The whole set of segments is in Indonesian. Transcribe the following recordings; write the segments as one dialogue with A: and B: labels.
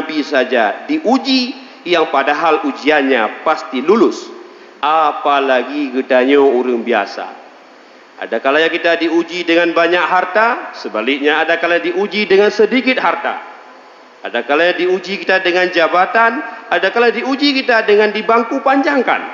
A: nabi saja diuji, yang padahal ujiannya pasti lulus, apalagi gedanya orang biasa. Ada kalanya kita diuji dengan banyak harta, sebaliknya ada kalanya diuji dengan sedikit harta. Ada kalanya diuji kita dengan jabatan, ada kalanya diuji kita dengan dibangku panjangkan.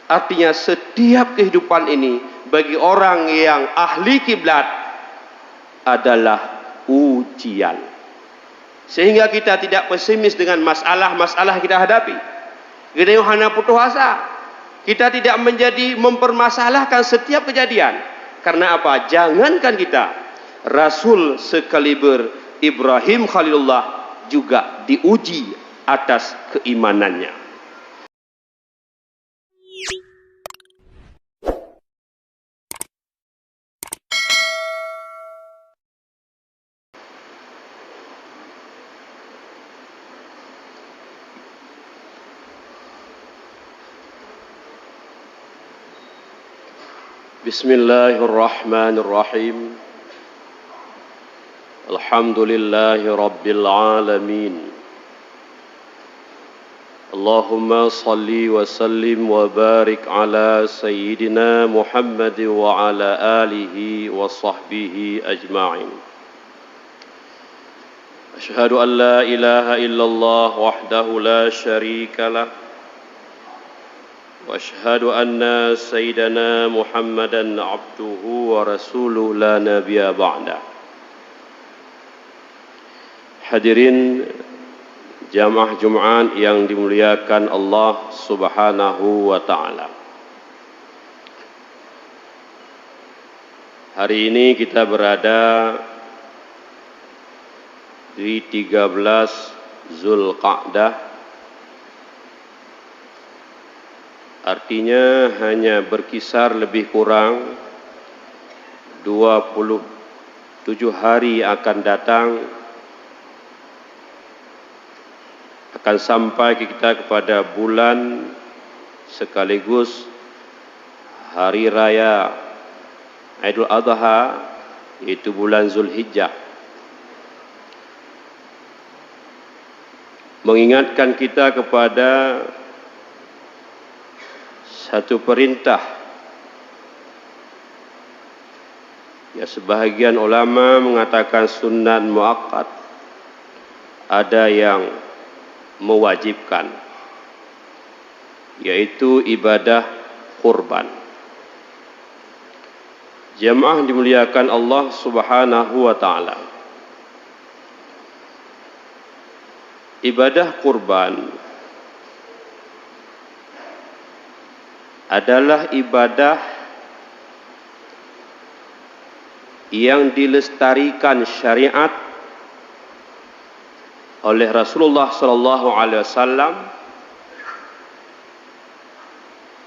A: Artinya setiap kehidupan ini bagi orang yang ahli kiblat adalah ujian. Sehingga kita tidak pesimis dengan masalah-masalah kita hadapi. Kita hanya putus asa. Kita tidak menjadi mempermasalahkan setiap kejadian. Karena apa? Jangankan kita, Rasul sekaliber Ibrahim Khalilullah juga diuji atas keimanannya. Bismillahirrahmanirrahim. Alhamdulillahi rabbil alamin. Allahumma salli wa sallim wa barik ala sayyidina Muhammad wa ala alihi wa sahbihi ajma'in. Ashhadu an la ilaha illallah wahdahu la syarika lah. وأشهد أن سيدنا محمدًا عبده ورسوله لا نبي بعده. Hadirin jamaah Jumat yang dimuliakan Allah Subhanahu wa taala. Hari ini kita berada di 13 Zulqa'dah. Artinya hanya berkisar lebih kurang 27 hari akan datang, akan sampai kita kepada bulan sekaligus hari raya Idul Adha, yaitu bulan Zulhijjah. Mengingatkan kita kepada satu perintah ya, sebahagian ulama mengatakan sunnah muakkad, ada yang mewajibkan, yaitu ibadah kurban. Jamaah dimuliakan Allah Subhanahu wa taala. Ibadah kurban adalah ibadah yang dilestarikan syariat oleh Rasulullah sallallahu alaihi wasallam,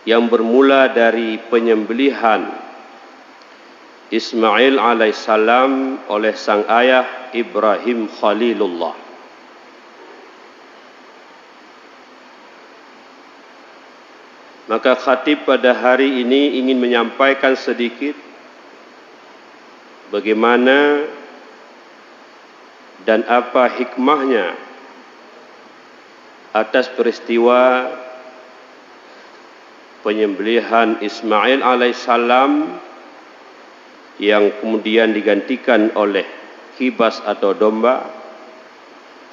A: yang bermula dari penyembelihan Ismail alaihissalam oleh sang ayah Ibrahim Khalilullah. Maka khatib pada hari ini ingin menyampaikan sedikit bagaimana dan apa hikmahnya atas peristiwa penyembelihan Ismail alaihissalam yang kemudian digantikan oleh kibas atau domba,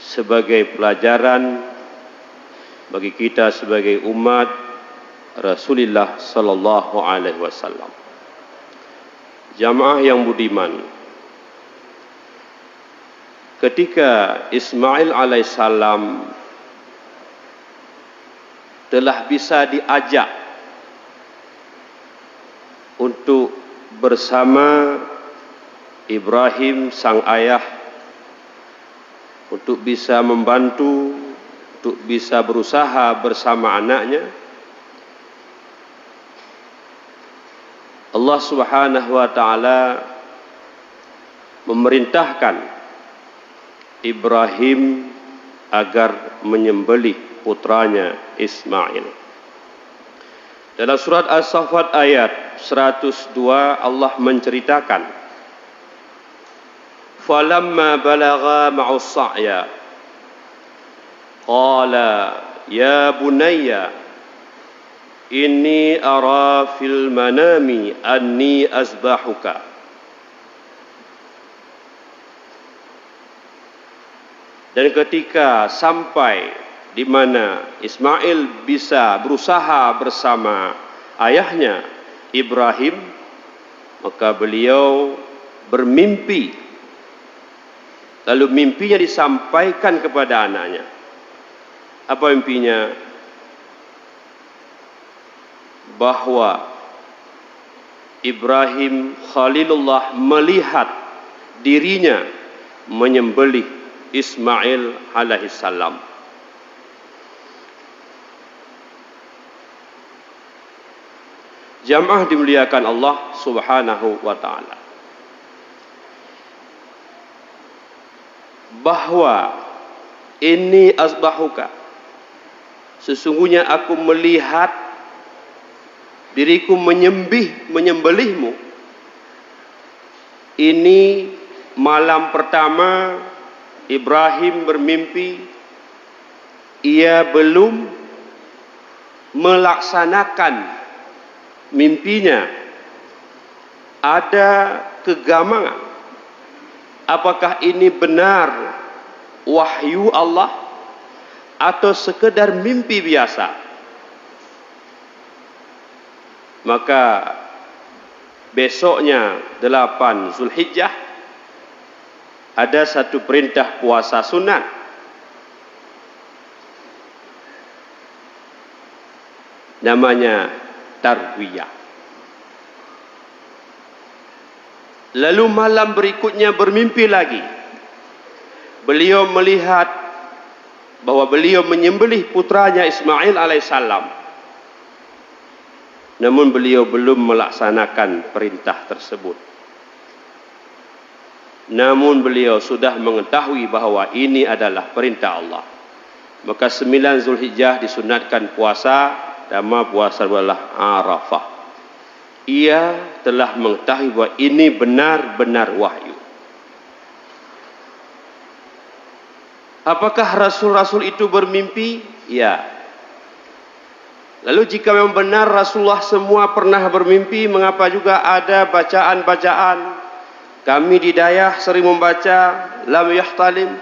A: sebagai pelajaran bagi kita sebagai umat Rasulullah sallallahu alaihi wasallam. Jamaah yang budiman, ketika Ismail alaihissalam telah bisa diajak untuk bersama Ibrahim sang ayah, untuk bisa membantu, untuk bisa berusaha bersama anaknya, Allah Subhanahu wa taala memerintahkan Ibrahim agar menyembelih putranya Ismail. Dalam surat As-Saffat ayat 102 Allah menceritakan, falamma balagha ma'us sa'ya Qala ya bunayya inni ara fil manami anni azbahuka. Dan ketika sampai di mana Ismail bisa berusaha bersama ayahnya Ibrahim, maka beliau bermimpi. Lalu mimpinya disampaikan kepada anaknya. Apa mimpinya? Bahwa Ibrahim Khalilullah melihat dirinya menyembelih Ismail alaihissalam. Jamaah dimuliakan Allah subhanahu wa ta'ala. Bahwa ini asbahuka, sesungguhnya aku melihat diriku menyembelihmu. Ini malam pertama Ibrahim bermimpi, ia belum melaksanakan mimpinya. Ada kegamangan. Apakah ini benar wahyu Allah atau sekedar mimpi biasa? Maka besoknya 8 Zulhijjah ada satu perintah puasa sunat. Namanya Tarwiyah. Lalu malam berikutnya bermimpi lagi. Beliau melihat bahwa beliau menyembelih putranya Ismail alaihissalam. Namun beliau belum melaksanakan perintah tersebut. Namun beliau sudah mengetahui bahwa ini adalah perintah Allah. Maka 9 Zulhijjah disunatkan puasa, nama puasa adalah Arafah. Ia telah mengetahui bahwa ini benar-benar wahyu. Apakah rasul-rasul itu bermimpi? Ya. Lalu jika memang benar Rasulullah semua pernah bermimpi, mengapa juga ada bacaan-bacaan? Kami di Dayah sering membaca lam yahtalim,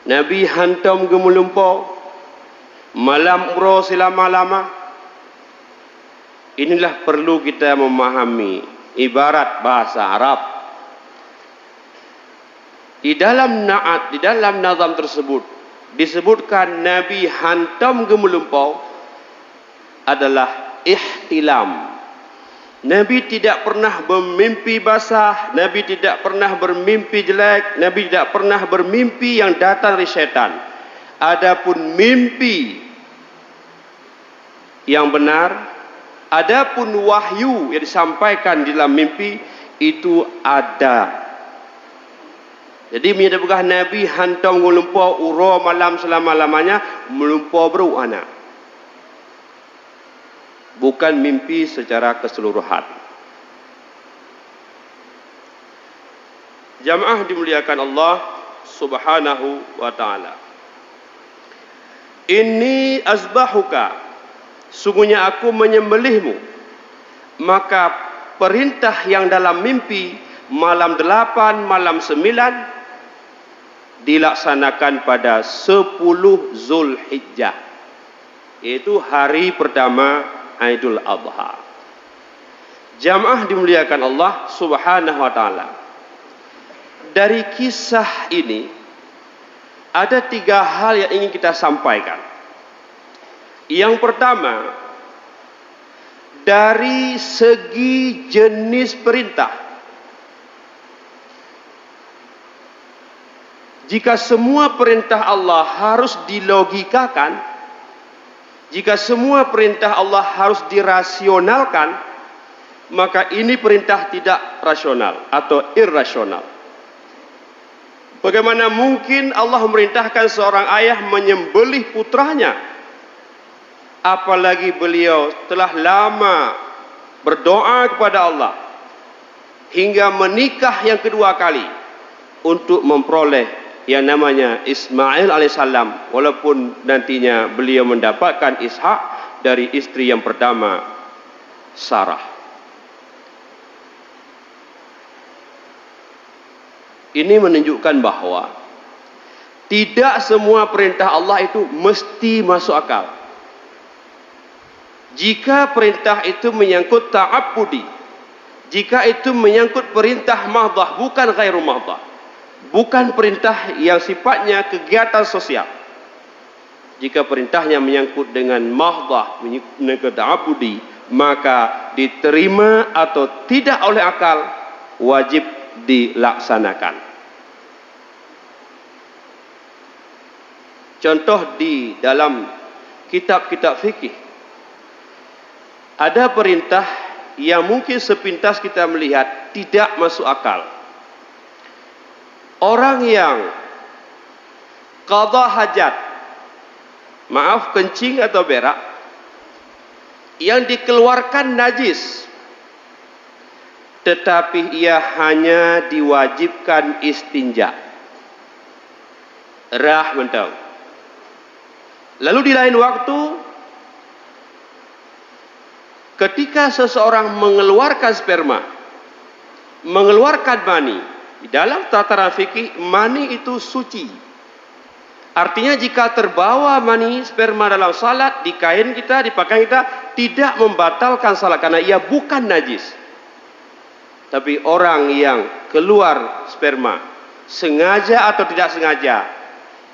A: Nabi hantam gemulumpau, malam umroh selama-lama. Inilah perlu kita memahami ibarat bahasa Arab. Di dalam naat, di dalam nazam tersebut disebutkan Nabi hantam gemulumpau adalah ihtilam. Nabi tidak pernah bermimpi basah, Nabi tidak pernah bermimpi jelek, Nabi tidak pernah bermimpi yang datang dari syaitan. Adapun mimpi yang benar, adapun wahyu yang disampaikan dalam mimpi itu ada. Jadi menyebutkan Nabi hantam melumpau uro malam selama-lamanya, melumpau beru anak. Bukan mimpi secara keseluruhan. Jamaah dimuliakan Allah subhanahu wa ta'ala. Inni azbahuka, sungguhnya aku menyembelihmu. Maka perintah yang dalam mimpi malam 8, malam 9 dilaksanakan pada 10 Zulhijjah, yaitu hari pertama Idul Adha. Jamaah dimuliakan Allah subhanahu wa ta'ala. Dari kisah ini ada 3 hal yang ingin kita sampaikan. Yang pertama, dari segi jenis perintah, jika semua perintah Allah harus dilogikakan, jika semua perintah Allah harus dirasionalkan, maka ini perintah tidak rasional atau irrasional. Bagaimana mungkin Allah memerintahkan seorang ayah menyembelih putranya? Apalagi beliau telah lama berdoa kepada Allah hingga menikah yang kedua kali untuk memperoleh yang namanya Ismail alaihissalam, walaupun nantinya beliau mendapatkan Ishak dari istri yang pertama, Sarah. Ini menunjukkan bahwa tidak semua perintah Allah itu mesti masuk akal. Jika perintah itu menyangkut ta'abbudi, jika itu menyangkut perintah mahdhah, bukan ghairu mahdhah, bukan perintah yang sifatnya kegiatan sosial. Jika perintahnya menyangkut dengan mahdhah, menyangkut ta'abbudi, maka diterima atau tidak oleh akal, wajib dilaksanakan. Contoh di dalam kitab-kitab fikih, ada perintah yang mungkin sepintas kita melihat tidak masuk akal. Orang yang qada hajat, maaf kencing atau berak, yang dikeluarkan najis, tetapi ia hanya diwajibkan istinja, rah mentau. Lalu di lain waktu, ketika seseorang mengeluarkan sperma, mengeluarkan mani, di dalam tataran fikih mani itu suci. Artinya jika terbawa mani sperma dalam salat, di kain kita, di pakaian kita, tidak membatalkan salat karena ia bukan najis. Tapi orang yang keluar sperma, sengaja atau tidak sengaja,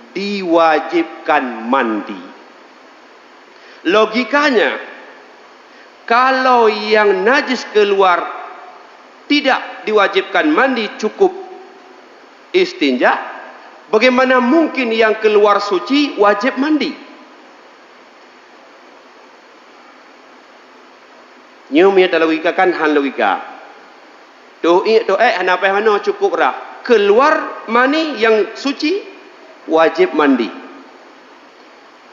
A: diwajibkan mandi. Logikanya, kalau yang najis keluar tidak diwajibkan mandi, cukup istinja, bagaimana mungkin yang keluar suci wajib mandi? Nyum ya logika kan han logika. Doa hanapai mana cukup rak. Keluar mani yang suci wajib mandi.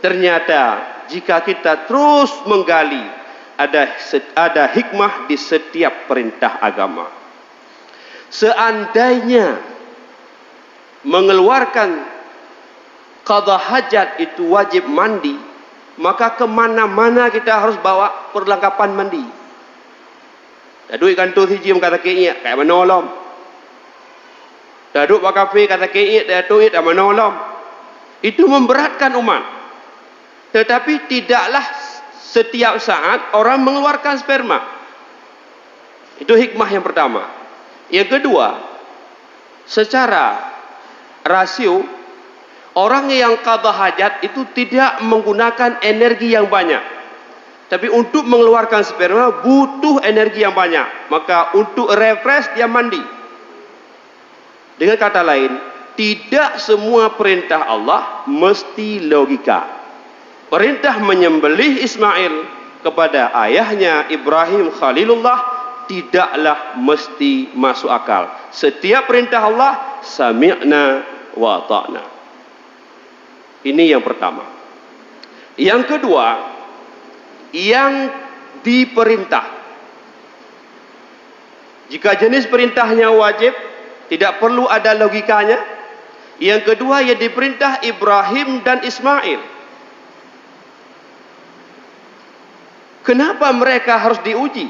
A: Ternyata jika kita terus menggali, ada hikmah di setiap perintah agama. Seandainya mengeluarkan qada hajat itu wajib mandi, maka kemana-mana kita harus bawa perlengkapan mandi. Dah duit kantor siji kata keinyak, kayak menolong. Dah duduk pada kafe kata keinyak, dah duit dah menolong. Itu memberatkan umat. Tetapi tidaklah setiap saat orang mengeluarkan sperma. Itu hikmah yang pertama. Yang kedua, secara rasio, orang yang qada hajat itu tidak menggunakan energi yang banyak. Tapi untuk mengeluarkan sperma butuh energi yang banyak. Maka untuk refresh dia mandi. Dengan kata lain, tidak semua perintah Allah mesti logika. Perintah menyembelih Ismail kepada ayahnya Ibrahim Khalilullah tidaklah mesti masuk akal. Setiap perintah Allah sami'na wa ta'na. Ini yang pertama. Yang kedua, yang diperintah. Jika jenis perintahnya wajib, tidak perlu ada logikanya. Yang kedua, yang diperintah Ibrahim dan Ismail. Kenapa mereka harus diuji?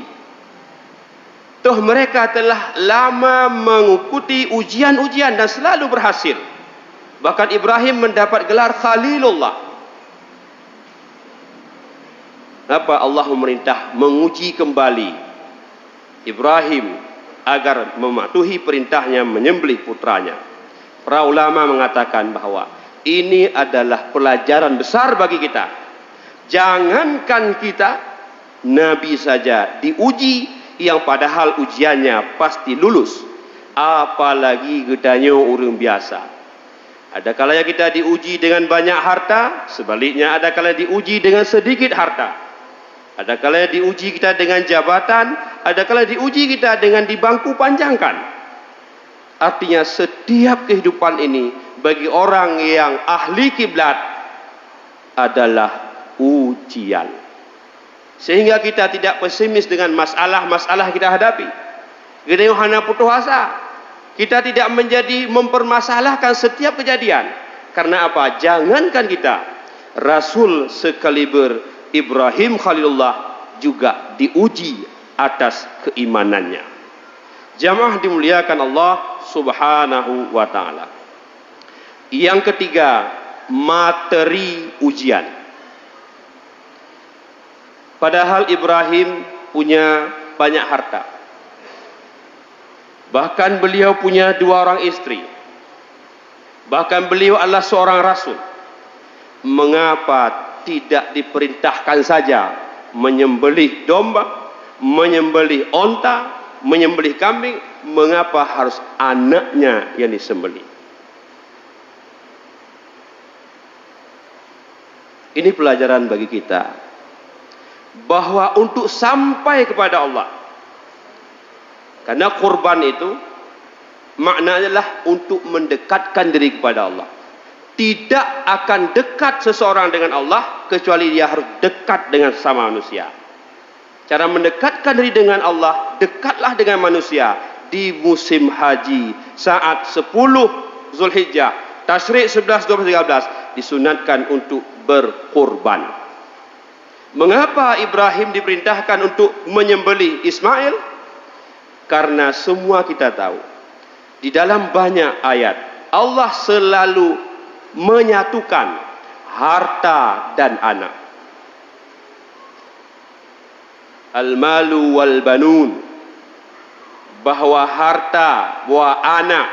A: Toh mereka telah lama mengikuti ujian-ujian dan selalu berhasil. Bahkan Ibrahim mendapat gelar Khalilullah. Kenapa Allah memerintah menguji kembali Ibrahim agar mematuhi perintahnya menyembelih putranya? Para ulama mengatakan bahwa ini adalah pelajaran besar bagi kita. Jangankan kita, Nabi saja diuji yang padahal ujiannya pasti lulus. Apalagi gedanya orang biasa. Ada kalanya kita diuji dengan banyak harta, sebaliknya ada kalanya diuji dengan sedikit harta. Ada kalanya diuji kita dengan jabatan, ada kalanya diuji kita dengan di bangku panjangkan. Artinya setiap kehidupan ini bagi orang yang ahli kiblat adalah ujian. Sehingga kita tidak pesimis dengan masalah-masalah kita hadapi. Kita hanya putus asa. Kita tidak menjadi mempermasalahkan setiap kejadian. Karena apa? Jangankan kita, Rasul sekaliber Ibrahim Khalilullah juga diuji atas keimanannya. Jamaah dimuliakan Allah Subhanahu wa ta'ala. Yang ketiga, materi ujian. Padahal Ibrahim punya banyak harta. Bahkan beliau punya 2 orang istri. Bahkan beliau adalah seorang rasul. Mengapa tidak diperintahkan saja menyembelih domba, menyembelih onta, menyembelih kambing? Mengapa harus anaknya yang disembelih? Ini pelajaran bagi kita, bahwa untuk sampai kepada Allah, karena kurban itu maknanya adalah untuk mendekatkan diri kepada Allah. Tidak akan dekat seseorang dengan Allah kecuali dia harus dekat dengan sama manusia. Cara mendekatkan diri dengan Allah, dekatlah dengan manusia di musim haji saat 10 Zulhijjah, Tasyrik 11, 12, 13 disunatkan untuk berkurban. Mengapa Ibrahim diperintahkan untuk menyembelih Ismail? Karena semua kita tahu, di dalam banyak ayat Allah selalu menyatukan harta dan anak. Al-malu wal banun, bahwa harta, bahwa anak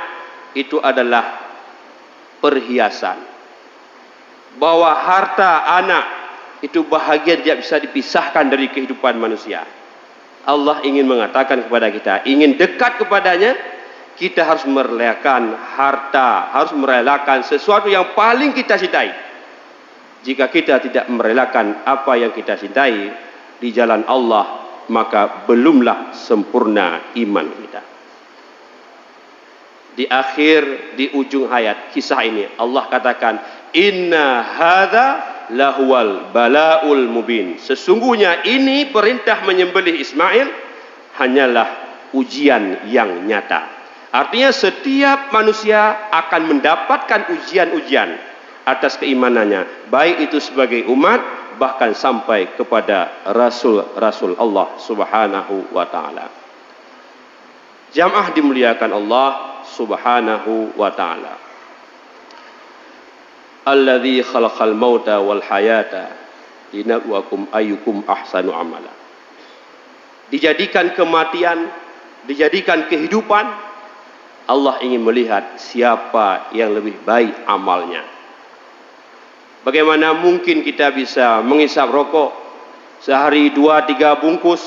A: itu adalah perhiasan. Bahwa harta, anak itu bahagian tidak bisa dipisahkan dari kehidupan manusia. Allah ingin mengatakan kepada kita, ingin dekat kepadanya, kita harus merelakan harta, harus merelakan sesuatu yang paling kita cintai. Jika kita tidak merelakan apa yang kita cintai di jalan Allah, maka belumlah sempurna iman kita. Di akhir, di ujung ayat kisah ini, Allah katakan, inna hadza lahuwal balaul mubin. Sesungguhnya ini perintah menyembelih Ismail hanyalah ujian yang nyata. Artinya setiap manusia akan mendapatkan ujian-ujian atas keimanannya, baik itu sebagai umat, bahkan sampai kepada Rasul-Rasul Allah Subhanahu wa ta'ala. Jamaah dimuliakan Allah Subhanahu wa ta'ala. Alladzi khalaqal mauta wal hayata linabluwakum ayyukum ahsanu amala. Dijadikan kematian, dijadikan kehidupan, Allah ingin melihat siapa yang lebih baik amalnya. Bagaimana mungkin kita bisa mengisap rokok sehari 2-3 bungkus,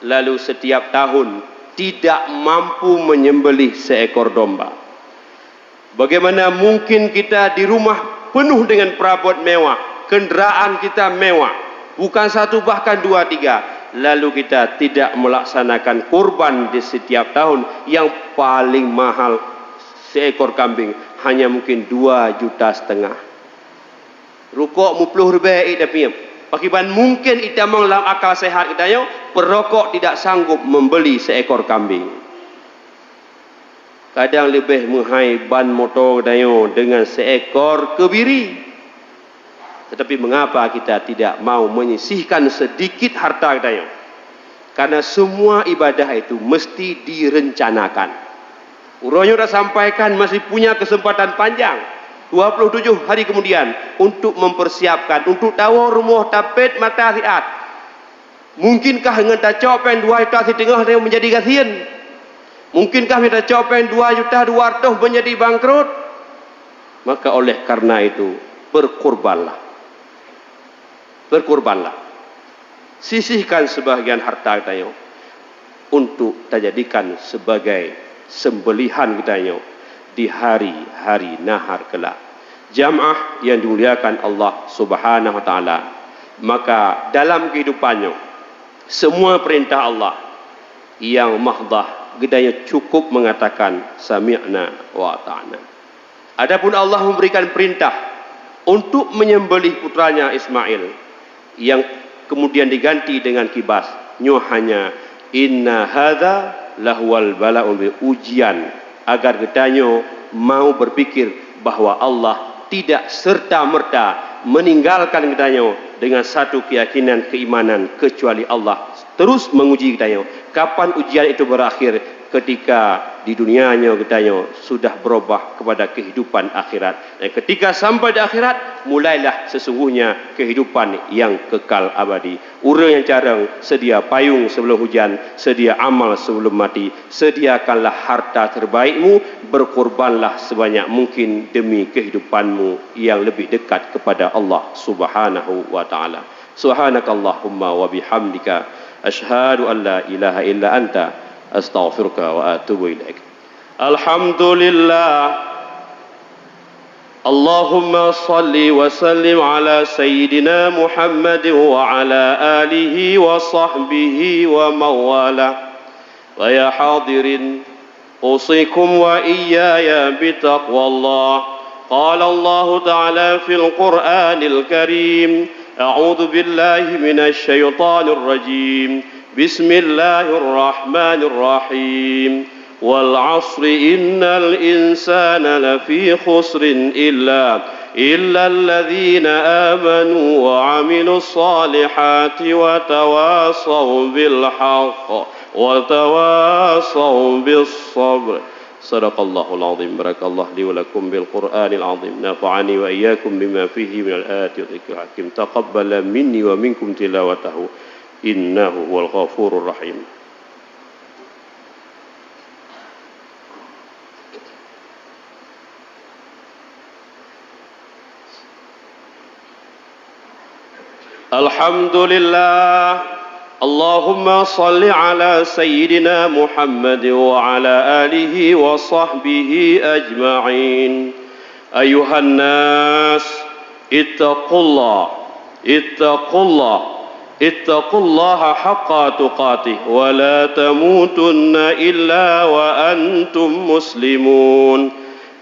A: lalu setiap tahun tidak mampu menyembelih seekor domba? Bagaimana mungkin kita di rumah penuh dengan perabot mewah, kendaraan kita mewah, bukan 1 bahkan 2, 3, lalu kita tidak melaksanakan kurban di setiap tahun yang paling mahal seekor kambing hanya mungkin 2,5 juta. Rukuk mupluh ribai tapi bagaimana mungkin kita dalam akal sehat kita yo perokok tidak sanggup membeli seekor kambing. Kadang lebih menghai ban motor dayo dengan seekor kebiri. Tetapi mengapa kita tidak mau menyisihkan sedikit harta dayo? Karena semua ibadah itu mesti direncanakan. Uronya sudah sampaikan masih punya kesempatan panjang, 27 hari kemudian untuk mempersiapkan, untuk tahu rumah tapet mata riat. Mungkinkah dengan tak copen 2 juta di tengah dia menjadi gasian? Mungkinkah kita copen 2,2 juta menjadi bangkrut? Maka oleh karena itu berkurbanlah. Berkurbanlah. Sisihkan sebahagian harta kita untuk dijadikan sebagai sembelihan kita di hari-hari nahar kelak. Jamaah yang dimuliakan Allah Subhanahu wa ta'ala, maka dalam kehidupannya semua perintah Allah yang mahdah gedanya cukup mengatakan sami'na wa ta'ana. Adapun Allah memberikan perintah untuk menyembelih putranya Ismail yang kemudian diganti dengan kibas, hanya inna hadza lahwal bala'un, ujian agar kedanyo mau berpikir bahawa Allah tidak serta-merta meninggalkan kedanyo dengan satu keyakinan keimanan kecuali Allah terus menguji kedanyo. Kapan ujian itu berakhir? Ketika di dunianya kedanyo sudah berubah kepada kehidupan akhirat. Dan ketika sampai di akhirat, mulailah sesungguhnya kehidupan yang kekal abadi. Orang yang jarang sedia payung sebelum hujan, sedia amal sebelum mati. Sediakanlah harta terbaikmu, berkorbanlah sebanyak mungkin demi kehidupanmu yang lebih dekat kepada Allah Subhanahu wa taala. Subhanakallahumma wa bihamdika asyhadu an la ilaha illa anta astaghfiruka wa atubu ilaik. Alhamdulillah. Allahumma salli wa sallim ala sayyidina Muhammad wa ala alihi wa sahbihi wa mawala. Wa ya hadirin, usikum wa iyaya bitaqwallah. Qala Allah ta'ala fil Qur'anil Karim, a'udzu billahi minasy syaithanir rajim. Bismillahirrahmanirrahim. Wal 'asri innal insana lafi khusrin illa alladhina amanu wa 'amilus salihati wa tawasaw bil haqq wa tawasaw bis sabr. Sadaqallahul azim. Barakallahu li wa lakum bil Qur'anil azim. Nafa'ani wa iyyakum bima fihi minal ayati wa dzikril hakim. Taqabbala minni wa minkum tilawatahu. Innahu wal ghafurur rahim. Alhamdulillah. Allahumma salli ala sayyidina Muhammad wa ala alihi wa sahbihi ajma'in. Ayuhan nas, ittaqullah ittaqullaha haqqa tuqatih wa la tamutunna illa wa antum muslimun.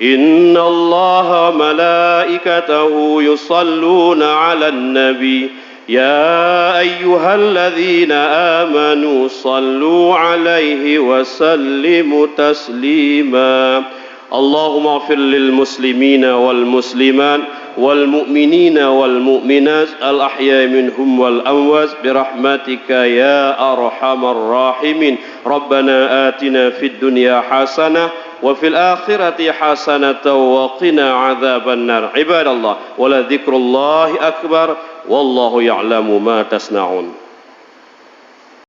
A: Innallaha malaikatahu yusalluna 'alan nabi ya ayyuhalladzina amanu sallu 'alaihi wa sallimu taslima. Allahumma ighfir lil muslimina wal muslimat والمؤمنين والمؤمنات الأحياء منهم والأموات برحمتك يا أرحم الراحمين. ربنا آتنا في الدنيا حسنة وفي الآخرة حسنة وقنا عذاب النار. عباد الله، ولذكر الله أكبر والله يعلم ما تصنعون.